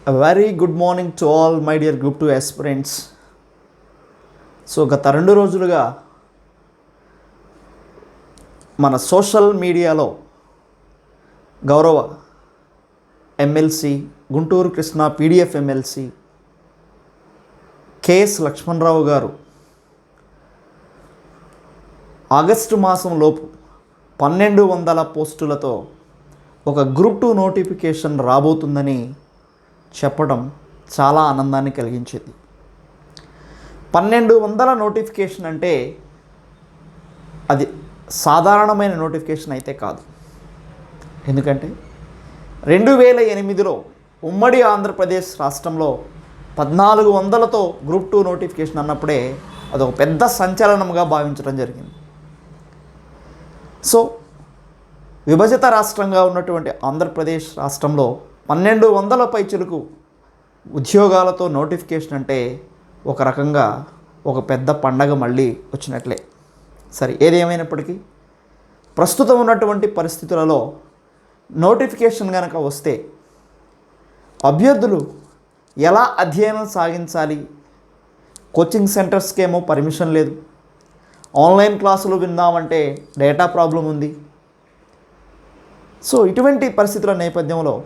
A very good morning to all my dear Group 2 aspirants. So గత 2 రోజులుగా మన social మీడియాలో గౌరవ MLC Guntur Krishna PDF MLC KS Lakshmanarao గారు ఆగస్టు మాసంలోపు 1200 పోస్టులతో ఒక గ్రూప్ 2 నోటిఫికేషన్ రాబోతుందని చెప్పడం చాలా ఆనందాన్ని కలిగించింది. 1200 నోటిఫికేషన్ అంటే అది సాధారణమైన నోటిఫికేషన్ అయితే కాదు. ఎందుకంటే 2008లో ఉమ్మడి ఆంధ్రప్రదేశ్ రాష్ట్రంలో 1400తో గ్రూప్ 2 నోటిఫికేషన్ అన్నప్పుడే అదొక పెద్ద సంచలనంగా భావించడం జరిగింది. సో విభజిత రాష్ట్రంగా ఉన్నటువంటి ఆంధ్రప్రదేశ్ రాష్ట్రంలో 1200 పైచులకు ఉద్యోగాలతో నోటిఫికేషన్ అంటే ఒక రకంగా ఒక పెద్ద పండగ మళ్ళీ వచ్చినట్లే. సరే, ఏదేమైనప్పటికీ ప్రస్తుతం ఉన్నటువంటి పరిస్థితులలో నోటిఫికేషన్ కనుక వస్తే అభ్యర్థులు ఎలా అధ్యయనం సాగించాలి? కోచింగ్ సెంటర్స్కి ఏమో పర్మిషన్ లేదు, ఆన్లైన్ క్లాసులు విందామంటే డేటా ప్రాబ్లం ఉంది. సో ఇటువంటి పరిస్థితుల నేపథ్యంలో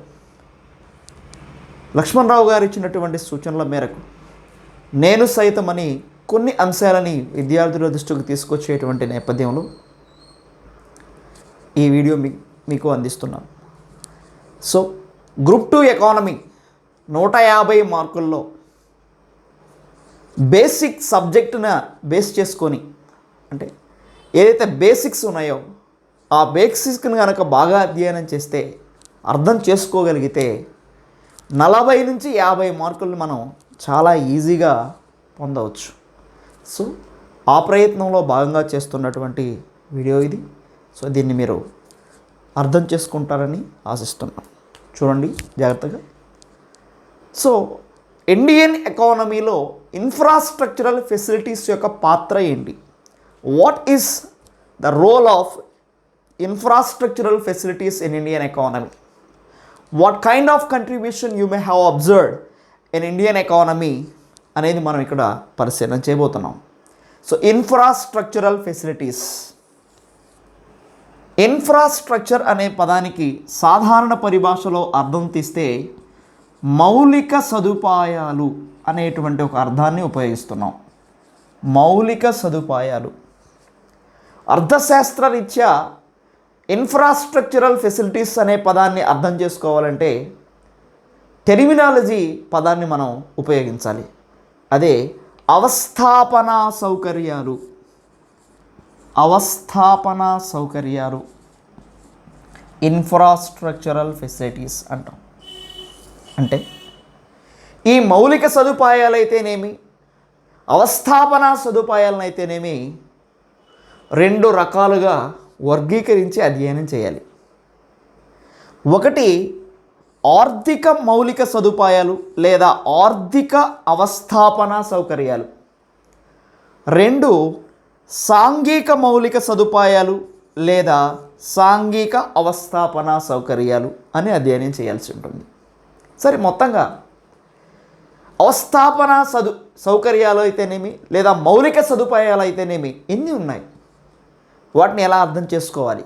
లక్ష్మణరావు గారు ఇచ్చినటువంటి సూచనల మేరకు నేను సైతమని కొన్ని అంశాలని విద్యార్థుల దృష్టికి తీసుకొచ్చేటువంటి నేపథ్యంలో ఈ వీడియో మీకు అందిస్తున్నాను. సో గ్రూప్ 2 ఎకానమీ 150 మార్కుల్లో బేసిక్ సబ్జెక్టును బేస్ చేసుకొని, అంటే ఏదైతే బేసిక్స్ ఉన్నాయో ఆ బేసిక్స్ని కనుక బాగా అధ్యయనం చేస్తే, అర్థం చేసుకోగలిగితే 40 నుంచి 50 మార్కులు మనం చాలా ఈజీగా పొందవచ్చు. సో ఆ ప్రయత్నంలో భాగంగా చేస్తున్నటువంటి వీడియో ఇది. సో దీన్ని మీరు అర్థం చేసుకుంటారని ఆశిస్తున్నాను. చూడండి జాగ్రత్తగా. సో ఇండియన్ ఎకానమీలో ఇన్ఫ్రాస్ట్రక్చరల్ ఫెసిలిటీస్ యొక్క పాత్ర ఏంటి? What is the role of infrastructural facilities in Indian economy? What kind of contribution you may have observed in Indian economy అనేది మనం ఇక్కడ పరిశీలన చేయబోతున్నాం. So infrastructural facilities. ఇన్ఫ్రాస్ట్రక్చర్ అనే పదానికి సాధారణ పరిభాషలో అర్థం తీస్తే మౌలిక సదుపాయాలు అనేటువంటి ఒక అర్థాన్ని ఉపయోగిస్తున్నాం. మౌలిక సదుపాయాలు. అర్థశాస్త్రరీత్యా ఇన్ఫ్రాస్ట్రక్చరల్ ఫెసిలిటీస్ అనే పదాన్ని అర్థం చేసుకోవాలంటే టెర్మినాలజీ పదాన్ని మనం ఉపయోగించాలి. అదే అవస్థాపనా సౌకర్యాలు. అవస్థాపనా సౌకర్యాలు ఇన్ఫ్రాస్ట్రక్చరల్ ఫెసిలిటీస్ అంటాం. అంటే ఈ మౌలిక సదుపాయాలైతేనేమి, అవస్థాపనా సదుపాయాలనైతేనేమి 2 రకాలుగా వర్గీకరించి అధ్యయనం చేయాలి. ఒకటి ఆర్థిక మౌలిక సదుపాయాలు లేదా ఆర్థిక అవస్థాపనా సౌకర్యాలు. 2 సాంఘిక మౌలిక సదుపాయాలు లేదా సాంఘిక అవస్థాపనా సౌకర్యాలు అని అధ్యయనం చేయాల్సి ఉంటుంది. సరే, మొత్తంగా అవస్థాపనా సౌకర్యాలు అయితేనేమి లేదా మౌలిక సదుపాయాలు అయితేనేమి ఎన్ని ఉన్నాయి, వాటిని ఎలా అర్థం చేసుకోవాలి?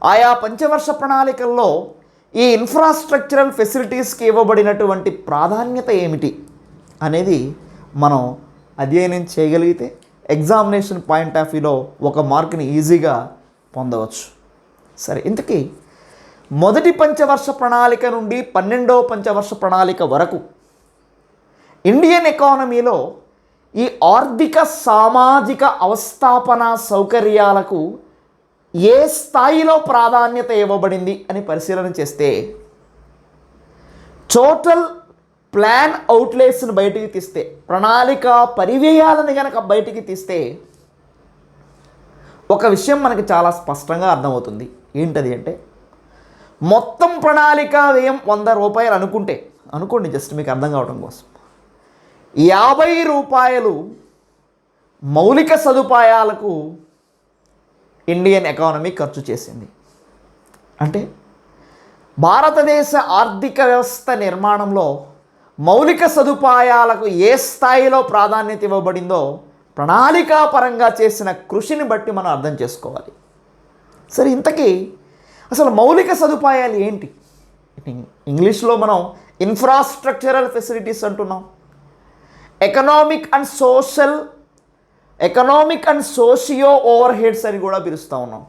ఆయా పంచవర్ష ప్రణాళికల్లో ఈ ఇన్ఫ్రాస్ట్రక్చరల్ ఫెసిలిటీస్కి ఇవ్వబడినటువంటి ప్రాధాన్యత ఏమిటి అనేది మనం అధ్యయనం చేయగలిగితే ఎగ్జామినేషన్ పాయింట్ ఆఫ్ వ్యూలో 1 మార్కుని ఈజీగా పొందవచ్చు. సరే, ఇంతకీ మొదటి పంచవర్ష ప్రణాళిక నుండి 12వ పంచవర్ష ప్రణాళిక వరకు ఇండియన్ ఎకానమీలో ఈ ఆర్థిక సామాజిక అవస్థాపన సౌకర్యాలకు ఏ స్థాయిలో ప్రాధాన్యత ఇవ్వబడింది అని పరిశీలన చేస్తే టోటల్ ప్లాన్ అవుట్లేస్ని బయటికి తీస్తే, ప్రణాళిక పరివ్యయాలను కనుక బయటికి తీస్తే ఒక విషయం మనకి చాలా స్పష్టంగా అర్థమవుతుంది. ఏంటది అంటే, మొత్తం ప్రణాళిక వ్యయం 100 రూపాయలు అనుకోండి, జస్ట్ మీకు అర్థం కావడం కోసం 50 రూపాయలు మౌలిక సదుపాయాలకు ఇండియన్ ఎకానమీ ఖర్చు చేసింది. అంటే భారతదేశ ఆర్థిక వ్యవస్థ నిర్మాణంలో మౌలిక సదుపాయాలకు ఏ స్థాయిలో ప్రాధాన్యత ఇవ్వబడిందో ప్రణాళికాపరంగా చేసిన కృషిని బట్టి మనం అర్థం చేసుకోవాలి. సరే, ఇంతకీ అసలు మౌలిక సదుపాయాలు ఏంటి? ఇంగ్లీష్లో మనం ఇన్ఫ్రాస్ట్రక్చరల్ ఫెసిలిటీస్ అంటున్నాం. Economic and socio over heads అని కూడా పిలుస్తూ ఉన్నాం.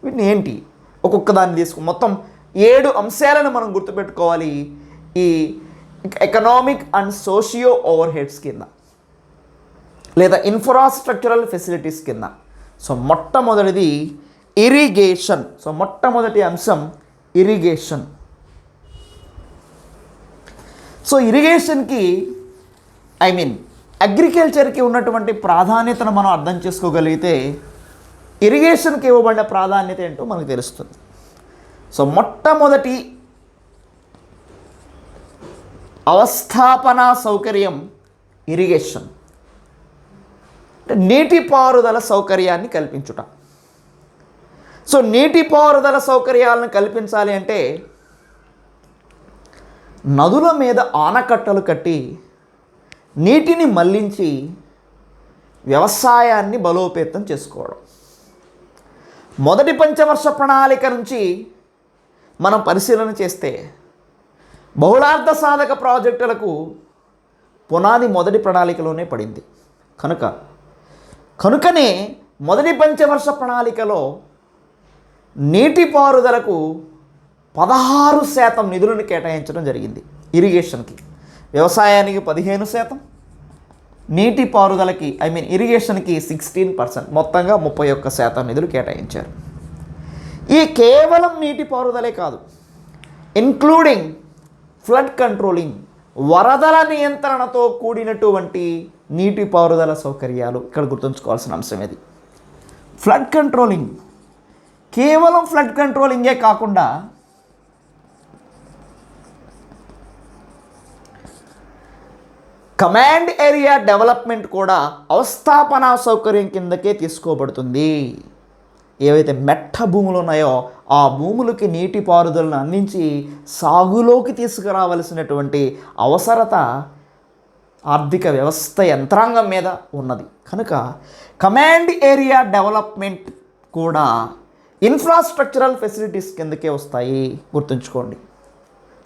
వీటిని ఏంటి? ఒక్కొక్క దాన్ని తీసుకు మొత్తం 7 అంశాలను మనం గుర్తుపెట్టుకోవాలి ఈ economic and socio over heads కింద, లేదా ఇన్ఫ్రాస్ట్రక్చరల్ ఫెసిలిటీస్ కింద. సో మొట్టమొదటిది ఇరిగేషన్. సో మొట్టమొదటి అంశం ఇరిగేషన్. సో ఇరిగేషన్కి అగ్రికల్చర్కి ఉన్నటువంటి ప్రాధాన్యతను మనం అర్థం చేసుకోగలిగితే ఇరిగేషన్కి ఇవ్వబడిన ప్రాధాన్యత ఏంటో మనకు తెలుస్తుంది. సో మొట్టమొదటి అవస్థాపన సౌకర్యం ఇరిగేషన్, అంటే నీటిపారుదల సౌకర్యాన్ని కల్పించుట. సో నీటిపారుదల సౌకర్యాలను కల్పించాలి అంటే నదుల మీద ఆనకట్టలు కట్టి నీటిని మళ్లించి వ్యవసాయాన్ని బలోపేతం చేసుకోవడం. మొదటి పంచవర్ష ప్రణాళిక నుంచి మనం పరిశీలన చేస్తే బహుళార్థ సాధక ప్రాజెక్టులకు పునాది మొదటి ప్రణాళికలోనే పడింది. కనుకనే మొదటి పంచవర్ష ప్రణాళికలో నీటిపారుదలకు 16% నిధులను కేటాయించడం జరిగింది. ఇరిగేషన్కి, వ్యవసాయానికి 15%, నీటిపారుదలకి ఇరిగేషన్కి 16%, మొత్తంగా 31% నిధులు కేటాయించారు. ఈ కేవలం నీటిపారుదలే కాదు, ఇంక్లూడింగ్ ఫ్లడ్ కంట్రోలింగ్, వరదల నియంత్రణతో కూడినటువంటి నీటిపారుదల సౌకర్యాలు ఇక్కడ గుర్తుంచుకోవాల్సిన అంశం ఇది. ఫ్లడ్ కంట్రోలింగ్, కేవలం ఫ్లడ్ కంట్రోలింగే కాకుండా కమాండ్ ఏరియా డెవలప్మెంట్ కూడా అవస్థాపన సౌకర్యం కిందకే తీసుకోబడుతుంది. ఏవైతే మెట్ట భూములు ఉన్నాయో ఆ భూములకి నీటిపారుదలను అందించి సాగులోకి తీసుకురావలసినటువంటి అవసరత ఆర్థిక వ్యవస్థ యంత్రాంగం మీద ఉన్నది. కనుక కమాండ్ ఏరియా డెవలప్మెంట్ కూడా ఇన్ఫ్రాస్ట్రక్చరల్ ఫెసిలిటీస్ కిందకే వస్తాయి, గుర్తుంచుకోండి.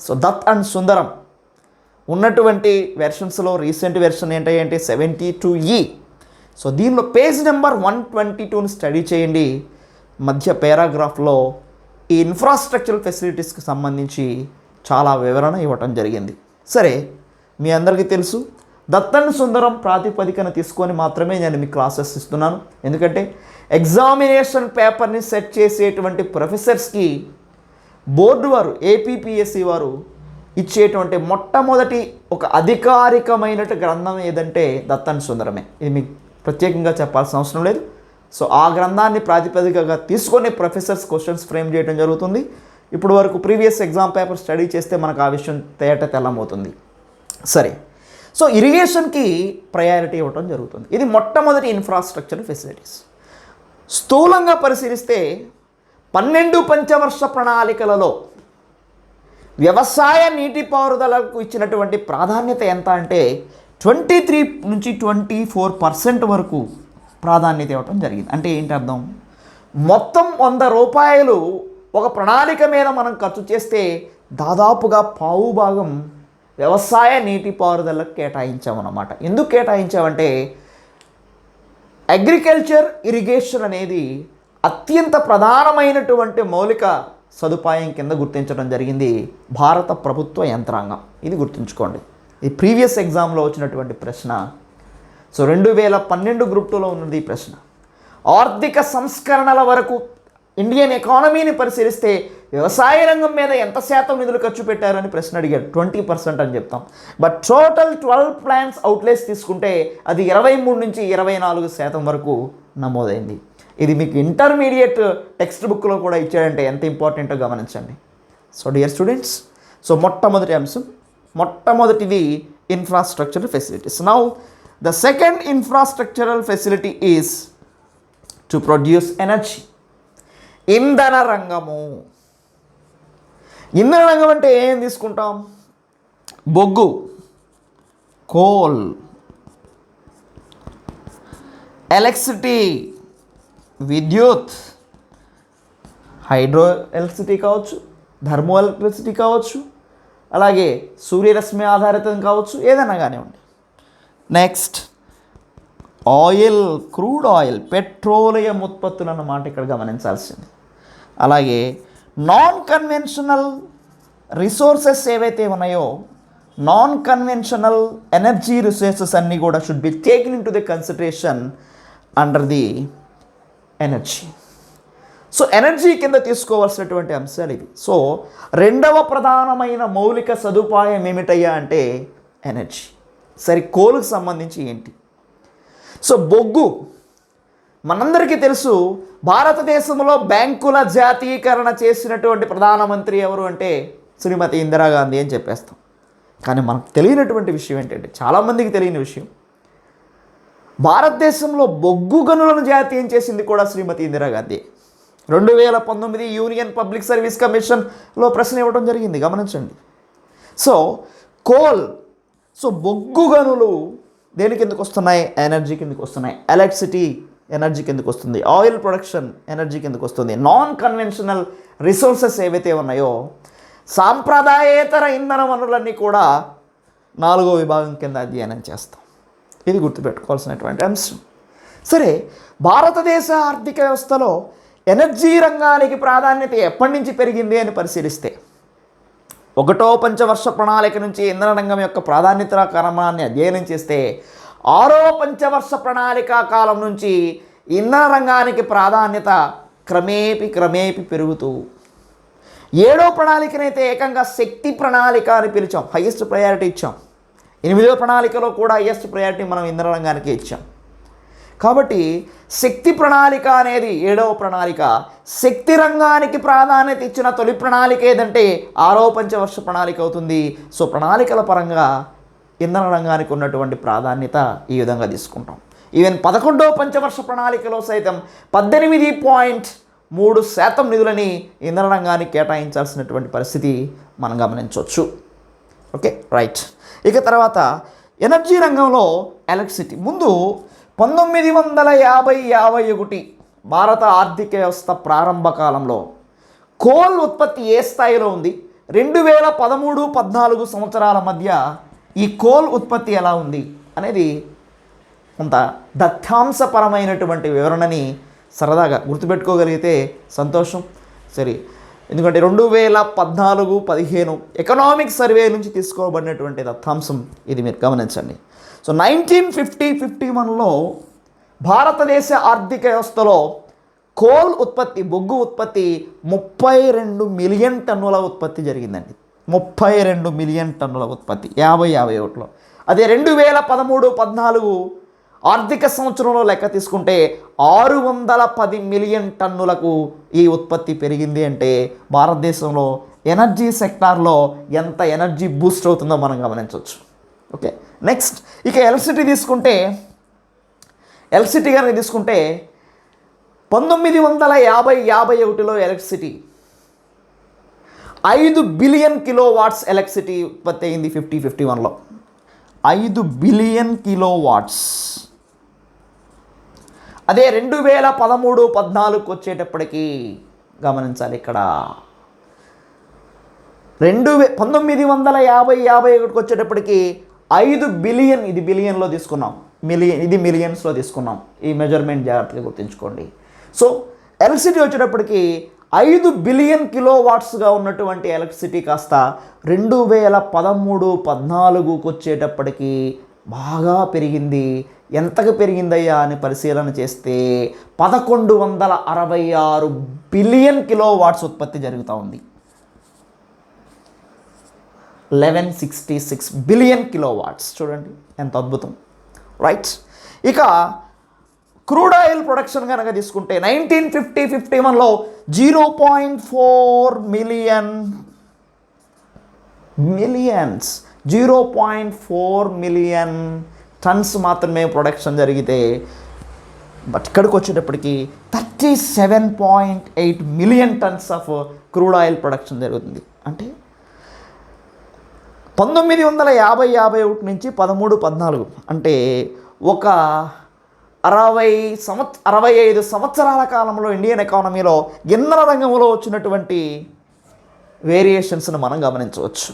సో దత్ అండ్ సుందరం ఉన్నటువంటి వెర్షన్స్లో రీసెంట్ వెర్షన్ ఏంటంటే 72E. సో దీనిలో పేజ్ నెంబర్ 122ని స్టడీ చేయండి. మధ్య పారాగ్రాఫ్లో ఈ ఇన్ఫ్రాస్ట్రక్చరల్ ఫెసిలిటీస్కి సంబంధించి చాలా వివరణ ఇవ్వటం జరిగింది. సరే, మీ అందరికీ తెలుసు దత్ అండ్ సుందరం ప్రాతిపదికన తీసుకొని మాత్రమే నేను మీకు క్లాసెస్ ఇస్తున్నాను. ఎందుకంటే ఎగ్జామినేషన్ పేపర్ని సెట్ చేసేటువంటి ప్రొఫెసర్స్కి బోర్డు వారు, ఏపీపీఎస్సి వారు ఇచ్చేటువంటి మొట్టమొదటి ఒక అధికారికమైన గ్రంథం ఏదంటే దత్ అండ్ సుందరమే. ఇది మీకు ప్రత్యేకంగా చెప్పాల్సిన అవసరం లేదు. సో ఆ గ్రంథాన్ని ప్రాతిపదికగా తీసుకొని ప్రొఫెసర్స్ క్వశ్చన్స్ ఫ్రేమ్ చేయడం జరుగుతుంది. ఇప్పుడు వరకు ప్రీవియస్ ఎగ్జామ్ పేపర్ స్టడీ చేస్తే మనకు ఆ విషయం తెల్లమవుతుంది. సరే, సో ఇరిగేషన్కి ప్రయారిటీ ఇవ్వడం జరుగుతుంది. ఇది మొట్టమొదటి ఇన్ఫ్రాస్ట్రక్చర్ ఫెసిలిటీస్. స్థూలంగా పరిశీలిస్తే 12 పంచవర్ష ప్రణాళికలలో వ్యవసాయ నీటిపారుదలకు ఇచ్చినటువంటి ప్రాధాన్యత ఎంత అంటే 23 నుంచి 24% వరకు ప్రాధాన్యత ఇవ్వటం జరిగింది. అంటే ఏంటి అర్థం? మొత్తం 100 రూపాయలు ఒక ప్రణాళిక మీద మనం ఖర్చు చేస్తే దాదాపుగా పావు భాగం వ్యవసాయ నీటిపారుదలకు కేటాయించామన్నమాట. ఎందుకు కేటాయించామంటే అగ్రికల్చర్ ఇరిగేషన్ అనేది అత్యంత ప్రధానమైనటువంటి మౌలిక సదుపాయం కింద గుర్తించడం జరిగింది భారత ప్రభుత్వ యంత్రాంగం. ఇది గుర్తుంచుకోండి. ఇది ప్రీవియస్ ఎగ్జామ్లో వచ్చినటువంటి ప్రశ్న. సో 2012 గ్రూప్ 2లో ఉన్నది ఈ ప్రశ్న. ఆర్థిక సంస్కరణల వరకు ఇండియన్ ఎకానమీని పరిశీలిస్తే వ్యవసాయ రంగం మీద ఎంత శాతం నిధులు ఖర్చు పెట్టారని ప్రశ్న అడిగాడు. 20% అని చెప్తాం. బట్ టోటల్ 12 ప్లాన్స్ అవుట్లేస్ తీసుకుంటే అది 23 నుంచి 24% వరకు నమోదైంది. ఇది మీకు ఇంటర్మీడియట్ టెక్స్ట్ బుక్లో కూడా ఇచ్చాడంటే ఎంత ఇంపార్టెంటో గమనించండి. సో డియర్ స్టూడెంట్స్, సో మొట్టమొదటి అంశం, మొట్టమొదటిది infrastructural facilities. Now the second infrastructural facility is to produce energy. ఇంధన రంగము. ఇంధన రంగం అంటే ఏం తీసుకుంటాం? బొగ్గు, కోల్, ఎలక్ట్రిసిటీ, విద్యుత్, హైడ్రో ఎలక్ట్రిసిటీ కావచ్చు, థర్మో ఎలక్ట్రిసిటీ కావచ్చు, అలాగే సూర్యరశ్మి ఆధారితం కావచ్చు, ఏదైనా కానివ్వండి. Next oil, crude oil, petroleum ఉత్పత్తులు అన్నమాట ఇక్కడ గమనించాల్సింది. అలాగే నాన్ కన్వెన్షనల్ రిసోర్సెస్ ఏవైతే ఉన్నాయో, నాన్ కన్వెన్షనల్ ఎనర్జీ రిసోర్సెస్ అన్నీ కూడా should be taken in to the consideration under the energy. So energy కింద తీసుకోవాల్సినటువంటి అంశాలు ఇవి. సో రెండవ ప్రధానమైన మౌలిక సదుపాయం ఏమిటయ్యా అంటే ఎనర్జీ. సరే, కోలుకు సంబంధించి ఏంటి? సో బొగ్గు మనందరికీ తెలుసు, భారతదేశంలో బ్యాంకుల జాతీయకరణ చేసినటువంటి ప్రధానమంత్రి ఎవరు అంటే శ్రీమతి ఇందిరాగాంధీ అని చెప్పేస్తాం. కానీ మనకు తెలియనటువంటి విషయం ఏంటంటే, చాలామందికి తెలియని విషయం, భారతదేశంలో బొగ్గు గనులను జాతీయం చేసింది కూడా శ్రీమతి ఇందిరాగాంధీ. 2019 యూనియన్ పబ్లిక్ సర్వీస్ కమిషన్లో ప్రశ్న ఇవ్వడం జరిగింది, గమనించండి. సో కోల్, సో బొగ్గు గనులు దేని కిందకు వస్తున్నాయి? ఎనర్జీ కిందకు వస్తున్నాయి. ఎలక్ట్రిసిటీ ఎనర్జీ కిందకు వస్తుంది. ఆయిల్ ప్రొడక్షన్ ఎనర్జీ కిందకు వస్తుంది. నాన్ కన్వెన్షనల్ రిసోర్సెస్ ఏవైతే ఉన్నాయో, సాంప్రదాయేతర ఇంధన వనరులన్నీ కూడా 4వ విభాగం కింద అధ్యయనం చేస్తాం. ఇది గుర్తుపెట్టుకోవాల్సినటువంటి అంశం. సరే, భారతదేశ ఆర్థిక వ్యవస్థలో ఎనర్జీ రంగానికి ప్రాధాన్యత ఎప్పటి నుంచి పెరిగింది అని పరిశీలిస్తే, 1వ పంచవర్ష ప్రణాళిక నుంచి ఇంధన రంగం యొక్క ప్రాధాన్యత క్రమాన్ని అధ్యయనం చేస్తే, 6వ పంచవర్ష ప్రణాళిక కాలం నుంచి ఇంధన రంగానికి ప్రాధాన్యత క్రమేపీ పెరుగుతూ 7వ ప్రణాళికనైతే ఏకంగా శక్తి ప్రణాళిక అని పిలిచాం, హైయెస్ట్ ప్రయారిటీ ఇచ్చాం. 8వ ప్రణాళికలో కూడా హైయెస్ట్ ప్రయారిటీ మనం ఇంధన రంగానికి ఇచ్చాం. కాబట్టి శక్తి ప్రణాళిక అనేది 7వ ప్రణాళిక. శక్తి రంగానికి ప్రాధాన్యత ఇచ్చిన తొలి ప్రణాళిక ఏదంటే 6వ పంచవర్ష ప్రణాళిక అవుతుంది. సో ప్రణాళికల పరంగా ఇంధన రంగానికి ఉన్నటువంటి ప్రాధాన్యత ఈ విధంగా తీసుకుంటాం. ఈవెన్ 11వ పంచవర్ష ప్రణాళికలో సైతం 18.3% నిధులని ఇంధన రంగానికి కేటాయించాల్సినటువంటి పరిస్థితి మనం గమనించవచ్చు. Okay, right. ఇక తర్వాత ఎనర్జీ రంగంలో ఎలక్ట్రిసిటీ. ముందు 1950-51 భారత ఆర్థిక వ్యవస్థ ప్రారంభ కాలంలో కోల్ ఉత్పత్తి ఏ స్థాయిలో ఉంది, 2013-14 సంవత్సరాల మధ్య ఈ కోల్ ఉత్పత్తి ఎలా ఉంది అనేది కొంత దత్తాంశపరమైనటువంటి వివరణని సరదాగా గుర్తుపెట్టుకోగలిగితే సంతోషం. సరే, ఎందుకంటే 2014-15 ఎకనామిక్ సర్వే నుంచి తీసుకోబడినటువంటి దత్తాంశం ఇది, మీరు గమనించండి. సో 1950-51లో భారతదేశ ఆర్థిక వ్యవస్థలో కోల్ ఉత్పత్తి, బొగ్గు ఉత్పత్తి 32 మిలియన్ టన్నుల ఉత్పత్తి జరిగిందండి. 32 మిలియన్ టన్నుల ఉత్పత్తి 50-51లో. అదే 2013-14 ఆర్థిక సంవత్సరంలో లెక్క తీసుకుంటే 610 మిలియన్ టన్నులకు ఈ ఉత్పత్తి పెరిగింది. అంటే భారతదేశంలో ఎనర్జీ సెక్టార్లో ఎంత ఎనర్జీ బూస్ట్ అవుతుందో మనం గమనించవచ్చు. ఓకే, నెక్స్ట్ ఇక ఎలక్ట్రిసిటీ కనుక తీసుకుంటే 1950-51లో ఎలక్ట్రిసిటీ 5 బిలియన్ కిలోవాట్స్ ఎలక్ట్రిసిటీ ఉత్పత్తి అయింది. 50-51లో 5 బిలియన్ కిలోవాట్స్. అదే 2013-14 వచ్చేటప్పటికి గమనించాలి, ఇక్కడ 1950-51 వచ్చేటప్పటికి 5 బిలియన్, ఇది బిలియన్లో తీసుకున్నాం, ఇది మిలియన్స్లో తీసుకున్నాం. ఈ మెజర్మెంట్ జాగ్రత్తగా గుర్తుంచుకోండి. సో ఎలక్ట్రిసిటీ వచ్చేటప్పటికి 5 బిలియన్ కిలోవాట్స్గా ఉన్నటువంటి ఎలక్ట్రిసిటీ కాస్త 2013-14 వచ్చేటప్పటికి బాగా పెరిగింది. ఎంతకు పెరిగిందయ్యా అని పరిశీలన చేస్తే 1166 బిలియన్ కిలోవాట్స్ ఉత్పత్తి జరుగుతూ ఉంది. 1166 బిలియన్ కిలోవాట్స్, చూడండి ఎంత అద్భుతం, రైట్. ఇక క్రూడ్ ఆయిల్ ప్రొడక్షన్ కనుక తీసుకుంటే 1950-51లో 0.4 మిలియన్ టన్స్ మాత్రమే ప్రొడక్షన్ జరిగితే, బట్ ఇక్కడికి వచ్చేటప్పటికి 37.8 million tons of crude oil production జరుగుతుంది. అంటే 1950-51 నుంచి 13-14 అంటే ఒక 65 సంవత్సరాల కాలంలో ఇండియన్ ఎకానమీలో ఇంధన రంగంలో వచ్చినటువంటి వేరియేషన్స్ను మనం గమనించవచ్చు.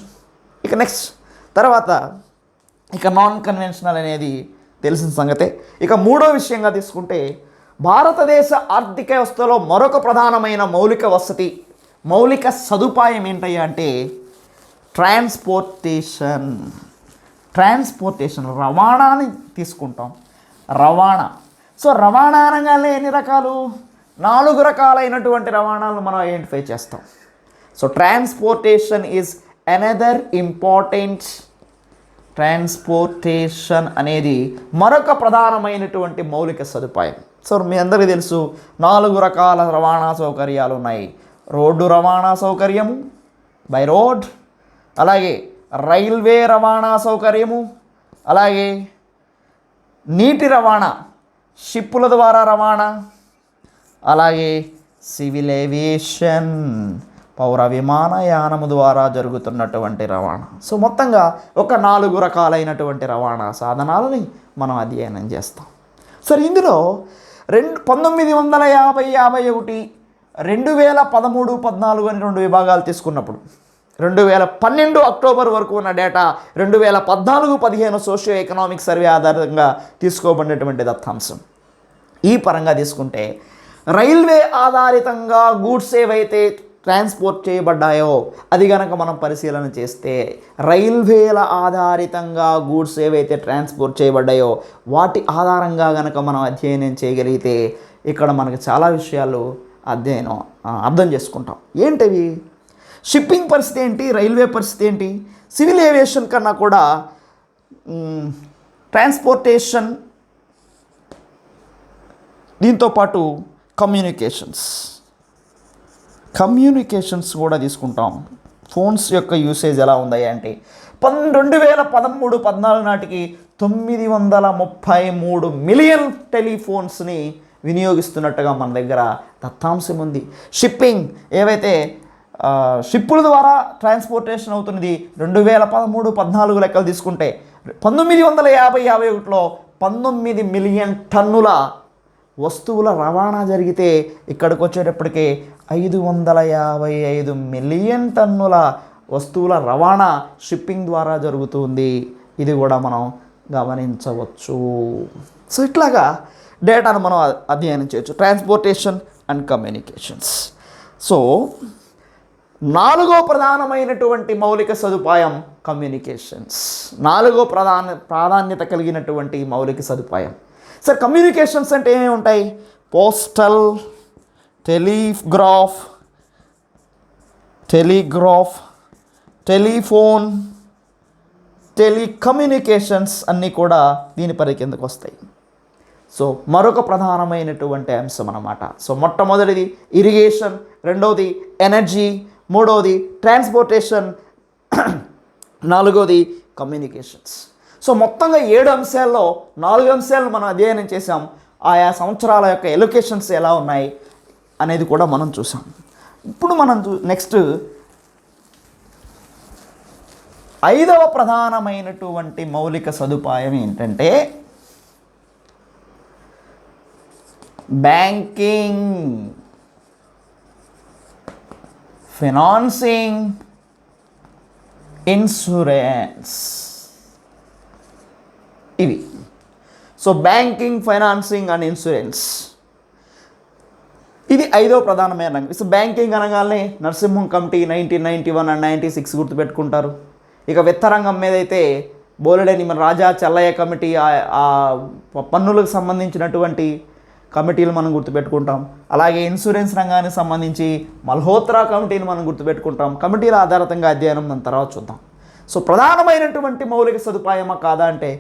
ఇక నెక్స్ట్ తర్వాత ఇక నాన్ కన్వెన్షనల్ అనేది తెలిసిన సంగతే. ఇక మూడో విషయంగా తీసుకుంటే భారతదేశ ఆర్థిక వ్యవస్థలో మరొక ప్రధానమైన మౌలిక సదుపాయం ఏంటయ్యా అంటే ట్రాన్స్పోర్టేషన్ రవాణాని తీసుకుంటాం. సో రవాణా రంగాల్లో ఎన్ని రకాలు? 4 రకాలైనటువంటి రవాణాలను మనం ఐడెంటిఫై చేస్తాం. సో ట్రాన్స్పోర్టేషన్ అనేది మరొక ప్రధానమైనటువంటి మౌలిక సదుపాయం. సో మీ అందరికీ తెలుసు 4 రకాల రవాణా సౌకర్యాలు ఉన్నాయి. రోడ్డు రవాణా సౌకర్యము, బై రోడ్, అలాగే రైల్వే రవాణా సౌకర్యము, అలాగే నీటి రవాణా, షిప్పుల ద్వారా రవాణా, అలాగే సివిల్ ఏవియేషన్, పౌర విమానయానము ద్వారా జరుగుతున్నటువంటి రవాణా. సో మొత్తంగా ఒక 4 రకాలైనటువంటి రవాణా సాధనాలని మనం అధ్యయనం చేస్తాం. సరే, ఇందులో 1950-51, 2013-14 అని 2 విభాగాలు తీసుకున్నప్పుడు 2012 అక్టోబర్ వరకు ఉన్న డేటా 2014-15 సోషియో ఎకనామిక్ సర్వే ఆధారంగా తీసుకోబడినటువంటి దత్తాంశం. ఈ పరంగా తీసుకుంటే రైల్వే ఆధారితంగా గూడ్స్ ఏవైతే ట్రాన్స్పోర్ట్ చేయబడ్డాయో అది కనుక మనం పరిశీలన చేస్తే రైల్వేల ఆధారితంగా గూడ్స్ ఏవైతే ట్రాన్స్పోర్ట్ చేయబడ్డాయో వాటి ఆధారంగా కనుక మనం అధ్యయనం చేయగలిగితే ఇక్కడ మనకు చాలా విషయాలు అర్థం చేసుకుంటాం. ఏంటవి? షిప్పింగ్ పరిస్థితి ఏంటి, రైల్వే పరిస్థితి ఏంటి, సివిల్ ఏవియేషన్ కన్నా కూడా ట్రాన్స్పోర్టేషన్, దీంతోపాటు కమ్యూనికేషన్స్ కూడా తీసుకుంటాం. ఫోన్స్ యొక్క యూసేజ్ ఎలా ఉంది అంటే 2013-14 నాటికి 933 మిలియన్ టెలిఫోన్స్ని వినియోగిస్తున్నట్టుగా మన దగ్గర దత్తాంశం ఉంది. షిప్పింగ్ ఏవైతే షిప్పుల ద్వారా ట్రాన్స్పోర్టేషన్ అవుతున్నది 2013-14 లెక్కలు తీసుకుంటే 1950-51లో 19 మిలియన్ టన్నుల వస్తువుల రవాణా జరిగితే ఇక్కడికి వచ్చేటప్పటికే 555 మిలియన్ టన్నుల వస్తువుల రవాణా షిప్పింగ్ ద్వారా జరుగుతుంది. ఇది కూడా మనం గమనించవచ్చు. సో ఇట్లాగా డేటాను మనం అధ్యయనం చేయొచ్చు, ట్రాన్స్పోర్టేషన్ అండ్ కమ్యూనికేషన్స్. సో 4వ ప్రధానమైనటువంటి మౌలిక సదుపాయం కమ్యూనికేషన్స్. 4వ ప్రాధాన్యత కలిగినటువంటి మౌలిక సదుపాయం. సార్, కమ్యూనికేషన్స్ అంటే ఏమేమి ఉంటాయి? పోస్టల్, టెలిగ్రాఫ్, టెలిఫోన్, టెలికమ్యూనికేషన్స్ అన్నీ కూడా దీని పరి కిందకు వస్తాయి. సో మరొక ప్రధానమైనటువంటి అంశం అన్నమాట. సో మొట్టమొదటిది ఇరిగేషన్, రెండవది ఎనర్జీ, మూడవది ట్రాన్స్పోర్టేషన్, 4వది కమ్యూనికేషన్స్. సో మొత్తంగా 7 అంశాల్లో 4 అంశాలను మనం అధ్యయనం చేసాం. ఆయా సంవత్సరాల యొక్క ఎలొకేషన్స్ ఎలా ఉన్నాయి అనేది కూడా మనం చూసాం. ఇప్పుడు మనం నెక్స్ట్ 5వ ప్రధానమైనటువంటి మౌలిక సదుపాయం ఏంటంటే బ్యాంకింగ్, ఫైనాన్సింగ్, ఇన్సూరెన్స్. ఇవి. So banking, financing and insurance ఇది 5వ ప్రధానమైన రంగం. సో బ్యాంకింగ్ అనగానే నరసింహం కమిటీ 1991 అండ్ 96 గుర్తుపెట్టుకుంటారు. ఇక విత్త రంగం మీద అయితే బోలెడని మన రాజా చెల్లయ్య కమిటీ, ఆ పన్నులకు సంబంధించినటువంటి కమిటీలు మనం గుర్తుపెట్టుకుంటాం. అలాగే ఇన్సూరెన్స్ రంగానికి సంబంధించి మల్హోత్రా కమిటీని మనం గుర్తుపెట్టుకుంటాం. కమిటీల ఆధారితంగా అధ్యయనం మన తర్వాత చూద్దాం. సో ప్రధానమైనటువంటి మౌలిక సదుపాయమా కాదా అంటే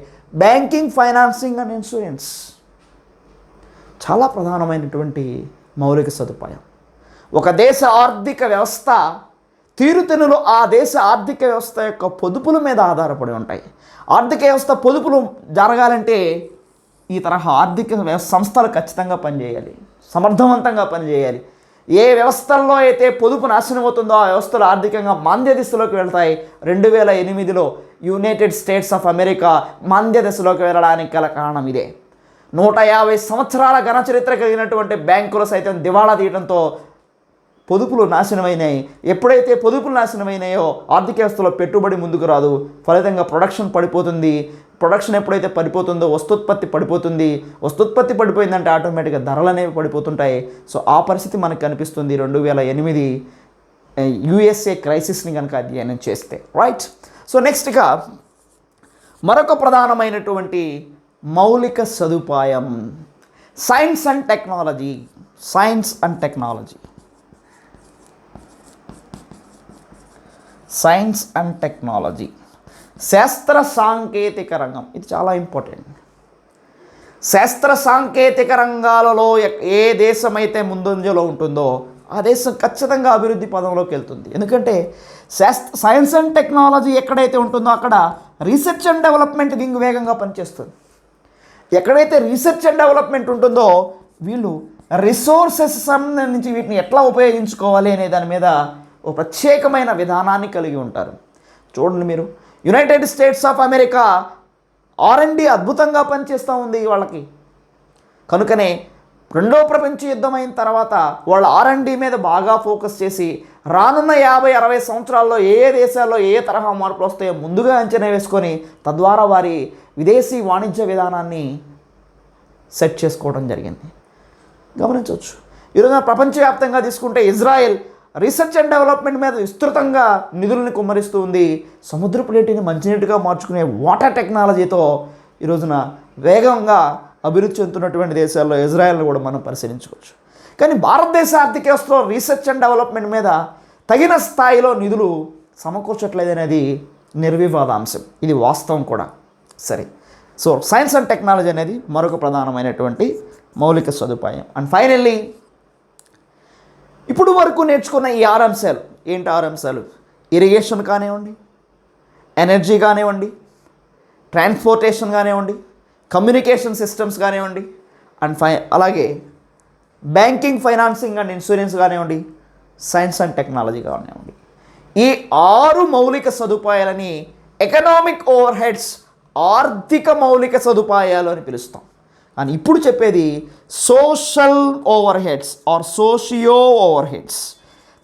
బ్యాంకింగ్, ఫైనాన్సింగ్ అండ్ ఇన్సూరెన్స్ చాలా ప్రధానమైనటువంటి మౌలిక సదుపాయం. ఒక దేశ ఆర్థిక వ్యవస్థ తీరుతెన్నులు ఆ దేశ ఆర్థిక వ్యవస్థ యొక్క పొదుపుల మీద ఆధారపడి ఉంటాయి. ఆర్థిక వ్యవస్థ పొదుపులు జరగాలంటే ఈ తరహా ఆర్థిక సంస్థలు ఖచ్చితంగా పనిచేయాలి, సమర్థవంతంగా పనిచేయాలి. ఏ వ్యవస్థల్లో అయితే పొదుపు నాశనం అవుతుందో ఆ వ్యవస్థలు ఆర్థికంగా మాంద్య దిశలోకి వెళ్తాయి. 2008లో యునైటెడ్ స్టేట్స్ ఆఫ్ అమెరికా మాంద్య దశలోకి వెళ్ళడానికి గల కారణం ఇదే. 150 సంవత్సరాల ఘన చరిత్ర కలిగినటువంటి బ్యాంకులు సైతం దివాళా తీయడంతో పొదుపులు నాశనమైనాయి. ఎప్పుడైతే పొదుపులు నాశనమైనాయో ఆర్థిక వ్యవస్థలో పెట్టుబడి ముందుకు రాదు, ఫలితంగా ప్రొడక్షన్ పడిపోతుంది. ప్రొడక్షన్ ఎప్పుడైతే పడిపోతుందో వస్తోత్పత్తి పడిపోతుంది. వస్తోత్పత్తి పడిపోయిందంటే ఆటోమేటిక్గా ధరలు అనేవి పడిపోతుంటాయి. సో ఆ పరిస్థితి మనకు కనిపిస్తుంది 2008 యుఎస్ఏ క్రైసిస్ని కనుక అధ్యయనం చేస్తే. రైట్. సో నెక్స్ట్గా మరొక ప్రధానమైనటువంటి మౌలిక సదుపాయం science and technology. Science and technology, science and technology, శాస్త్ర సాంకేతిక రంగం. ఇది చాలా ఇంపార్టెంట్. శాస్త్ర సాంకేతిక రంగాలలో ఏ దేశమైతే ముందంజలో ఉంటుందో ఆ దేశం ఖచ్చితంగా అభివృద్ధి పదంలోకి వెళ్తుంది. ఎందుకంటే సైన్స్ అండ్ టెక్నాలజీ ఎక్కడైతే ఉంటుందో అక్కడ రీసెర్చ్ అండ్ డెవలప్మెంట్ వింగ్ వేగంగా పనిచేస్తుంది. ఎక్కడైతే రీసెర్చ్ అండ్ డెవలప్మెంట్ ఉంటుందో వీళ్ళు రిసోర్సెస్ సంబంధించి వీటిని ఎట్లా ఉపయోగించుకోవాలి అనే దాని మీద ఒక ప్రత్యేకమైన విధానాన్ని కలిగి ఉంటారు. చూడండి మీరు, United states of America R&D అద్భుతంగా పనిచేస్తూ ఉంది వాళ్ళకి. కనుకనే రెండో ప్రపంచ యుద్ధం అయిన తర్వాత వాళ్ళ R&D మీద బాగా ఫోకస్ చేసి రానున్న 50-60 సంవత్సరాల్లో ఏ దేశాల్లో ఏ తరహా మార్పులు వస్తాయో ముందుగా అంచనా వేసుకొని తద్వారా వారి విదేశీ వాణిజ్య విధానాన్ని సెట్ చేసుకోవడం జరిగింది. గమనించవచ్చు. ఈరోజు ప్రపంచవ్యాప్తంగా తీసుకుంటే ఇజ్రాయెల్ రీసెర్చ్ అండ్ డెవలప్మెంట్ మీద విస్తృతంగా నిధులను కుమ్మరిస్తూ ఉంది. సముద్రపు నీటిని మంచినీటిగా మార్చుకునే వాటర్ టెక్నాలజీతో ఈ రోజున వేగంగా అభివృద్ధి చెందుతున్నటువంటి దేశాల్లో ఇజ్రాయెల్ని కూడా మనం పరిశీలించుకోవచ్చు. కానీ భారతదేశ ఆర్థిక వ్యవస్థలో రీసెర్చ్ అండ్ డెవలప్మెంట్ మీద తగిన స్థాయిలో నిధులు సమకూర్చట్లేదనేది నిర్వివాదాంశం. ఇది వాస్తవం కూడా. సరే, సో సైన్స్ అండ్ టెక్నాలజీ అనేది మరొక ప్రధానమైనటువంటి మౌలిక సదుపాయం. అండ్ ఫైనల్లీ ఇప్పుడు వరకు నేర్చుకున్న ఈ 6 అంశాలు ఏంటి? 6 అంశాలు ఇరిగేషన్ కానివ్వండి, ఎనర్జీ కానివ్వండి, ట్రాన్స్పోర్టేషన్ కానివ్వండి, కమ్యూనికేషన్ సిస్టమ్స్ కానివ్వండి, అండ్ అలాగే బ్యాంకింగ్, ఫైనాన్సింగ్ అండ్ ఇన్సూరెన్స్ కానివ్వండి, సైన్స్ అండ్ టెక్నాలజీ కానివ్వండి, ఈ 6 మౌలిక సదుపాయాలని ఎకనామిక్ ఓవర్ హెడ్స్, ఆర్థిక మౌలిక సదుపాయాలు అని పిలుస్తాం. కానీ ఇప్పుడు చెప్పేది social overheads or socio overheads,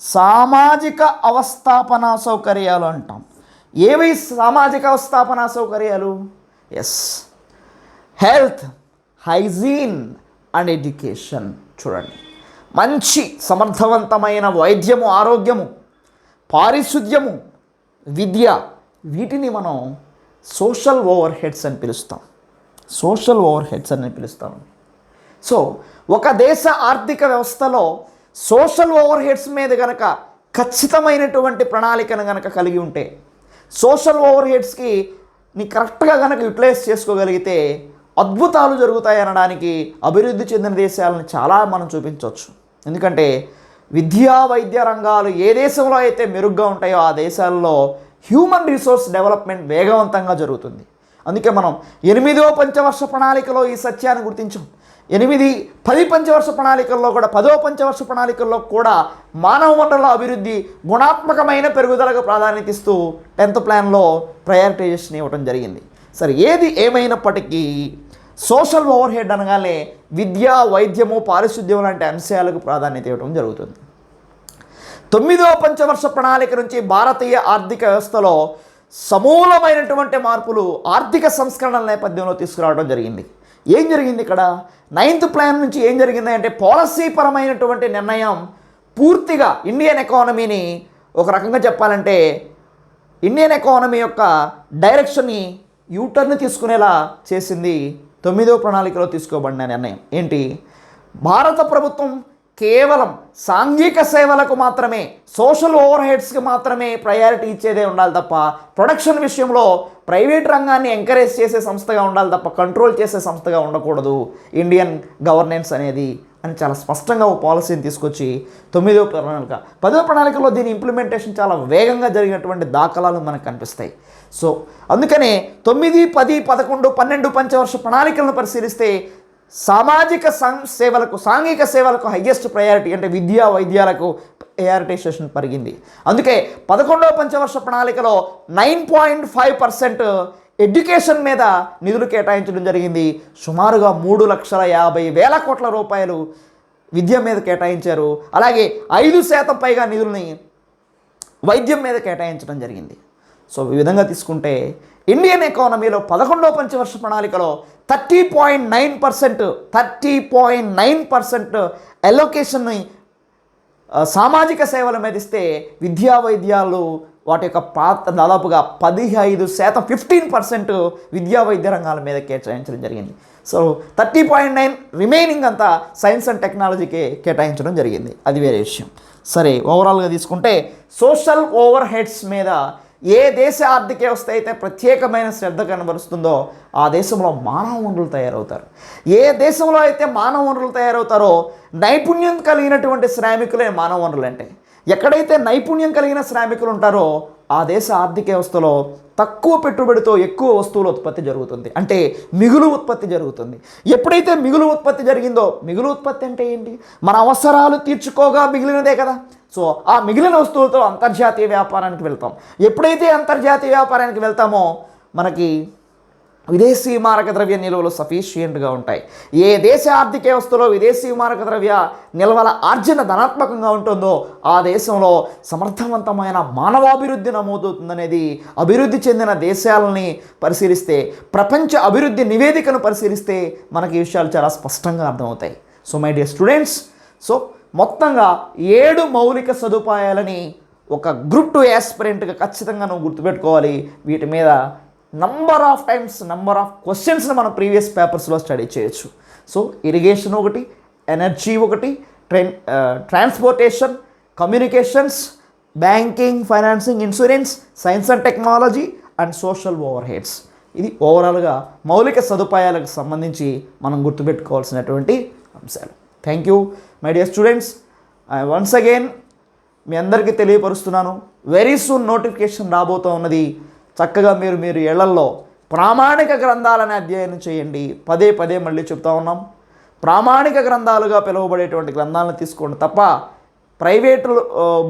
సామాజిక అవస్థాపన సౌకర్యాలు అంటాం. ఏవి సామాజిక అవస్థాపన సౌకర్యాలు? Yes, health, hygiene and education. చూడండి, మంచి సమర్థవంతమైన వైద్యము, ఆరోగ్యము, పారిశుద్ధ్యము, విద్య, వీటిని మనం సోషల్ ఓవర్ హెడ్స్ అని పిలుస్తాం. సోషల్ ఓవర్ హెడ్స్ అని పిలుస్తాం. సో ఒక దేశ ఆర్థిక వ్యవస్థలో సోషల్ ఓవర్ హెడ్స్ మీద కనుక ఖచ్చితమైనటువంటి ప్రణాళికను కనుక కలిగి ఉంటే, సోషల్ ఓవర్ హెడ్స్కి నీ కరెక్ట్గా కనుక యూటిలైజ్ చేసుకోగలిగితే అద్భుతాలు జరుగుతాయి అనడానికి అభివృద్ధి చెందిన దేశాలను చాలా మనం చూపించవచ్చు. ఎందుకంటే విద్యా వైద్య రంగాలు ఏ దేశంలో అయితే మెరుగ్గా ఉంటాయో ఆ దేశాల్లో హ్యూమన్ రిసోర్స్ డెవలప్మెంట్ వేగవంతంగా జరుగుతుంది. అందుకే మనం 8వ పంచవర్ష ప్రణాళికలో ఈ సత్యాన్ని గుర్తించాం. 8-10 పంచవర్ష ప్రణాళికల్లో కూడా 10వ పంచవర్ష ప్రణాళికల్లో కూడా మానవ వనరుల అభివృద్ధి, గుణాత్మకమైన పెరుగుదలకు ప్రాధాన్యత ఇస్తూ 10th ప్లాన్లో ప్రయారిటైజేషన్ ఇవ్వడం జరిగింది. సరే, ఏది ఏమైనప్పటికీ సోషల్ ఓవర్ హెడ్ అనగానే విద్య, వైద్యము, పారిశుద్ధ్యం లాంటి అంశాలకు ప్రాధాన్యత ఇవ్వడం జరుగుతుంది. 9వ పంచవర్ష ప్రణాళిక నుంచి భారతీయ ఆర్థిక వ్యవస్థలో సమూలమైనటువంటి మార్పులు, ఆర్థిక సంస్కరణల నేపథ్యంలో తీసుకురావడం జరిగింది. ఏం జరిగింది ఇక్కడ? 9th ప్లాన్ నుంచి ఏం జరిగింది అంటే పాలసీ పరమైనటువంటి నిర్ణయం పూర్తిగా ఇండియన్ ఎకానమీని, ఒక రకంగా చెప్పాలంటే ఇండియన్ ఎకానమీ యొక్క డైరెక్షన్ని యూటర్న్ తీసుకునేలా చేసింది 9వ ప్రణాళికలో తీసుకోబడిన నిర్ణయం. ఏంటి? భారత ప్రభుత్వం కేవలం సాంఘిక సేవలకు మాత్రమే, సోషల్ ఓవర్ హెడ్స్కి మాత్రమే ప్రయారిటీ ఇచ్చేదే ఉండాలి తప్ప, ప్రొడక్షన్ విషయంలో ప్రైవేట్ రంగాన్ని ఎంకరేజ్ చేసే సంస్థగా ఉండాలి తప్ప కంట్రోల్ చేసే సంస్థగా ఉండకూడదు ఇండియన్ గవర్నెన్స్ అనేది అని చాలా స్పష్టంగా ఒక పాలసీని తీసుకొచ్చి 9వ ప్రణాళిక, 10వ ప్రణాళికలో దీని ఇంప్లిమెంటేషన్ చాలా వేగంగా జరిగినటువంటి దాఖలాలు మనకు కనిపిస్తాయి. సో అందుకనే 9, 10, 11, 12 పంచవర్ష ప్రణాళికలను పరిశీలిస్తే సామాజిక సేవలకు, సాంఘిక సేవలకు హయ్యెస్ట్ ప్రయారిటీ, అంటే విద్యా వైద్యాలకు ప్రయారిటైజేషన్ పెరిగింది. అందుకే 11వ పంచవర్ష ప్రణాళికలో 9.5% ఎడ్యుకేషన్ మీద నిధులు కేటాయించడం జరిగింది. సుమారుగా 3,50,000 కోట్ల రూపాయలు విద్య మీద కేటాయించారు. అలాగే 5% పైగా నిధుల్ని వైద్యం మీద కేటాయించడం జరిగింది. సో ఈ విధంగా తీసుకుంటే ఇండియన్ ఎకానమీలో 11వ పంచవర్ష ప్రణాళికలో 30.9% అలొకేషన్ని సామాజిక సేవల మీద ఇస్తే విద్యా వైద్యాలు వాటి యొక్క పాత్ర దాదాపుగా 15%, 15% విద్యా వైద్య రంగాల మీద కేటాయించడం జరిగింది. సో 30.9 రిమైనింగ్ అంతా సైన్స్ అండ్ టెక్నాలజీకి కేటాయించడం జరిగింది. అది వేరే విషయం. సరే, ఓవరాల్గా తీసుకుంటే సోషల్ ఓవర్ హెడ్స్ మీద ఏ దేశ ఆర్థిక వ్యవస్థ అయితే ప్రత్యేకమైన శ్రద్ధ కనబరుస్తుందో ఆ దేశంలో మానవ వనరులు తయారవుతారు. ఏ దేశంలో అయితే మానవ వనరులు తయారవుతారో నైపుణ్యం కలిగినటువంటి శ్రామికులే మానవ వనరులు అంటే. ఎక్కడైతే నైపుణ్యం కలిగిన శ్రామికులు ఉంటారో ఆ దేశ ఆర్థిక వ్యవస్థలో తక్కువ పెట్టుబడితో ఎక్కువ వస్తువుల ఉత్పత్తి జరుగుతుంది, అంటే మిగులు ఉత్పత్తి జరుగుతుంది. ఎప్పుడైతే మిగులు ఉత్పత్తి జరిగిందో, మిగులు ఉత్పత్తి అంటే ఏంటి? మన అవసరాలు తీర్చుకోగా మిగిలినదే కదా. సో ఆ మిగిలిన వస్తువులతో అంతర్జాతీయ వ్యాపారానికి వెళ్తాం. ఎప్పుడైతే అంతర్జాతీయ వ్యాపారానికి వెళ్తామో మనకి విదేశీ మారక ద్రవ్య నిల్వలు సఫిషియెంట్గా ఉంటాయి. ఏ దేశ ఆర్థిక వ్యవస్థలో విదేశీ మారక ద్రవ్య నిల్వల ఆర్జన ధనాత్మకంగా ఉంటుందో ఆ దేశంలో సమర్థవంతమైన మానవాభివృద్ధి నమోదవుతుందనేది అభివృద్ధి చెందిన దేశాలని పరిశీలిస్తే, ప్రపంచ అభివృద్ధి నివేదికను పరిశీలిస్తే మనకి ఈ విషయాలు చాలా స్పష్టంగా అర్థమవుతాయి. So my dear students, so మొత్తంగా 7 మౌలిక సదుపాయాలని ఒక గ్రూప్ 2 యాస్పిరెంట్గా ఖచ్చితంగా నువ్వు గుర్తుపెట్టుకోవాలి. వీటి మీద నంబర్ ఆఫ్ క్వశ్చన్స్ని మనం ప్రీవియస్ పేపర్స్లో స్టడీ చేయొచ్చు. సో ఇరిగేషన్ ఒకటి, ఎనర్జీ ఒకటి, transportation, communications, banking, financing, insurance, science and technology and social overheads. ఇది ఓవరాల్గా మౌలిక సదుపాయాలకు సంబంధించి మనం గుర్తుపెట్టుకోవాల్సినటువంటి అంశాలు. Thank you my dear students. Once again మీ అందరికీ తెలియపరుస్తున్నాను, వెరీ సూన్ నోటిఫికేషన్ రాబోతూ ఉన్నది. చక్కగా మీరు ఇళ్లల్లో ప్రామాణిక గ్రంథాలను అధ్యయనం చేయండి. పదే మళ్ళీ చెప్తా ఉన్నాం, ప్రామాణిక గ్రంథాలుగా పిలువబడేటువంటి గ్రంథాలను తీసుకోండి తప్ప ప్రైవేటు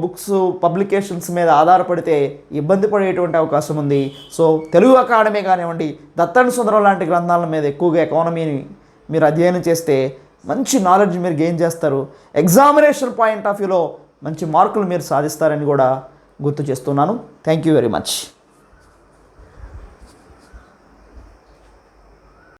బుక్స్ పబ్లికేషన్స్ మీద ఆధారపడితే ఇబ్బంది పడేటువంటి అవకాశం ఉంది. సో తెలుగు అకాడమీ కానివ్వండి, దత్తన్ సుందరం లాంటి గ్రంథాల మీద ఎక్కువగా ఎకానమీని మీరు అధ్యయనం చేస్తే మంచి నాలెడ్జ్ మీరు గెయిన్ చేస్తారు. ఎగ్జామినేషన్ పాయింట్ ఆఫ్ వ్యూలో మంచి మార్కులు మీరు సాధిస్తారని కూడా గుర్తు చేస్తున్నాను. Thank you very much.